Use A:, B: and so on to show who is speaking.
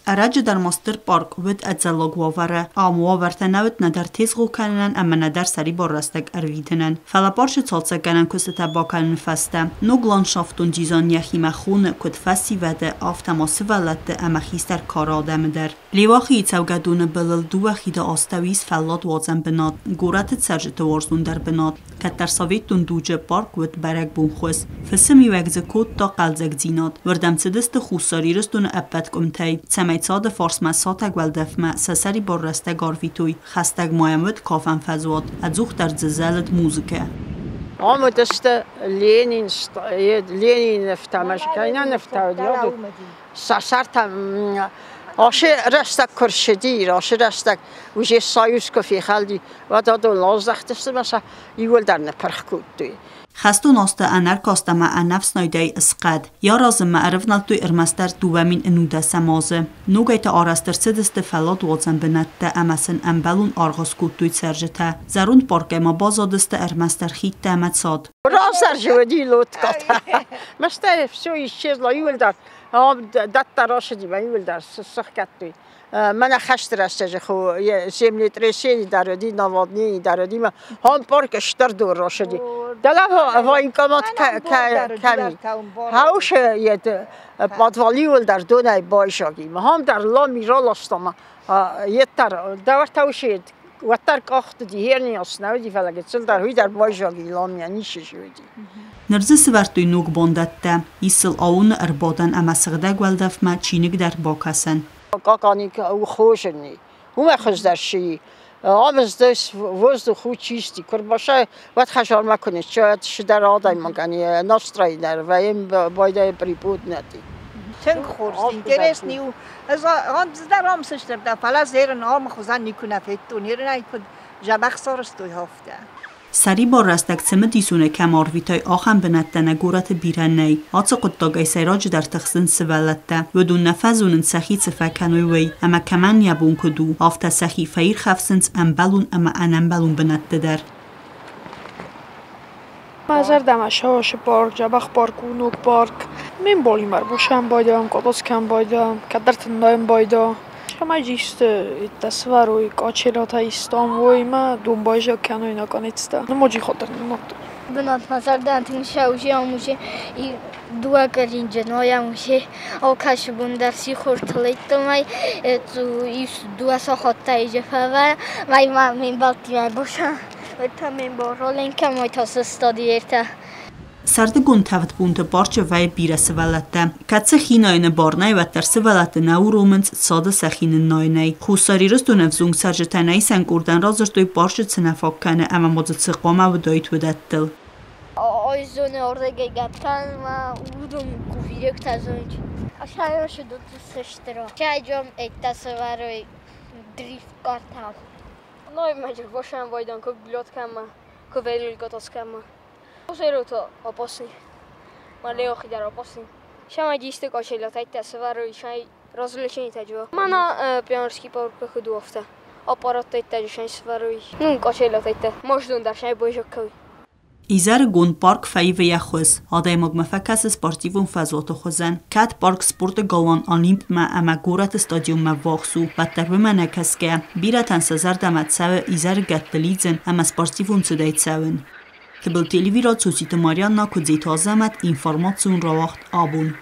A: Aracı darmastır park vüt edzalog uavărmă. Am uavărtănăvıt nadar tez gukanınan ama nadar sari borrastak arvidinen. Fălă parçı çalsakanan kuseta bakalın feste. Nog landşaftun cizan yaxime xune kut festi vede afteması velatte ama xister kara adamıdır. Levaxi çavgadunu belıl duvaxi da astaviz fălладуадзăn bınat. Goratı цăрджыты uarzондăр bınat. Katar Soveton duджы park vüt berek bunxus. Fısimi vegze kod ta qalzak zinat. Vırdam cediste xussariristun epet kumtej. Cemejcade farsma satag veldefme seseri borreste garvituj. Xastag majemvit kafen fezvat. Adzuch der zezelet muzike.
B: Ama işte Lenin neftamış, kayna neftavdi. Sasartam aşı restek kurşedir, aşı restek uji sayus kofi xaldi. Ve da lazdahtişte mesela yol der ne perxkutdu.
A: خستون است انرکاست ما انفس نایدای اسقد یا رازم معرفنال توی ارمستر دوامین انوده سمازه نوگای تا آرستر سدست فەلладуадзăn بنته امسن امبلون آرغاز کود توی цăрджыты زرون پارک ما بازادست ارمستر خیت تامت ساد
B: رازر جودی لوت کاتا مسته سوی شیز لا یول در دت راشدی و یول در سخت توی من خشت رسته خو زمینی ترسیدی دارودی نوادنی دارودی ما هم پارک اشتر دور راشدی دلها و این کامات کمی هاوش یه پادوالیول در دونای بایشاگی ما هم در لامی را لاستم یه تر دورت هاوشید و تر کاخت دی هرنی اسنودی فلگت سل در هوی در بایشاگی لامی نیشه شدی
A: نرزه سورتوی نوگ باندته ایسل آون اربادن اما سغده گولدف ما چینگ در باکسن
B: کاکانی او خوشنی او مخز در شی آمز دست وزد خود چیستی کر باشه وقت خشار مکنه شاید شدر آدم مگنی ناسترای در و این بایده پریپود ندی
C: چند خورستی گرست نیو از آن در آم سشتر در فلا زیرن آم خوزن نیکنه فیتون هیرن ایکود جبخ سارستوی هفته
A: سری با رستک سمه دیسونه کمارویتای آخم بنتنه گورت بیرنی آتس قطاقای سیراج در تخصن سوالته و دون نفذونن سخی سفکنوی وی اما کمن یبون کدو آفت سخی فیر خفسنس امبلون اما انمبلون بنته در
D: مازر دمشاش پارک جبخ پارک و نوک پارک من بالی مر باشم بایدم کداس کم بایدم کدرتن دایم بایدم شما جیست تصویروی کاچیلات ایستان وی ما دنبایش کنوی نکنیسته نماجی خاطر نماد
E: بنات مثلا دانتین شاوشی آموزه دو کارین جنای آموزه آکاش بندرسی خورتلیت مای تو ایست دو ساخت تایجه فوا مای ما من بالتی مای باشم و تا من بارالین که مای تاس استادیرته
A: سرده گون تفت بونت بارچه وی بیره سوالته کت سخیناین بارنای و تر سوالته نو رومنس ساده سخین ناینای خوصاری رست و نفزونگ سرجتنای سنگوردن رازر دوی بارچه چنفاک کنه اما مازد سقامه و دایت ودد دل
E: آیزون ارده گپتن و اودون کوفیرک تزونج اشاره شد سشترا که جام تصویروی دریفت کارتم
F: نای مجر باشم وایدان که گلات کمه که ویلیل گاتاس کمه Советон опасный, малеохи дар опасный. Шама дисте качелатай тасварои шай развлечение таджва. Мана пионерский парк ходу афта. Аппарат таджа шай сварои. Ну качелатай та. Мождун дар шай бойжакой.
A: ایزر گون پارک فیو یخوز آدای مگمفکس سپارتیوون فضوات خوزن کت پارک سپورت گالان آلیمپ ما اما گورت استادیوم ما واخسو بدتر بما نکسکه بیرتن سزر دمت سوه ایزر گتلیزن اما سپارتیوون سدایت سوین که بل تلویرات سوسیت ماریان نا کدزی تازمت اینفارماتسون را وقت آبون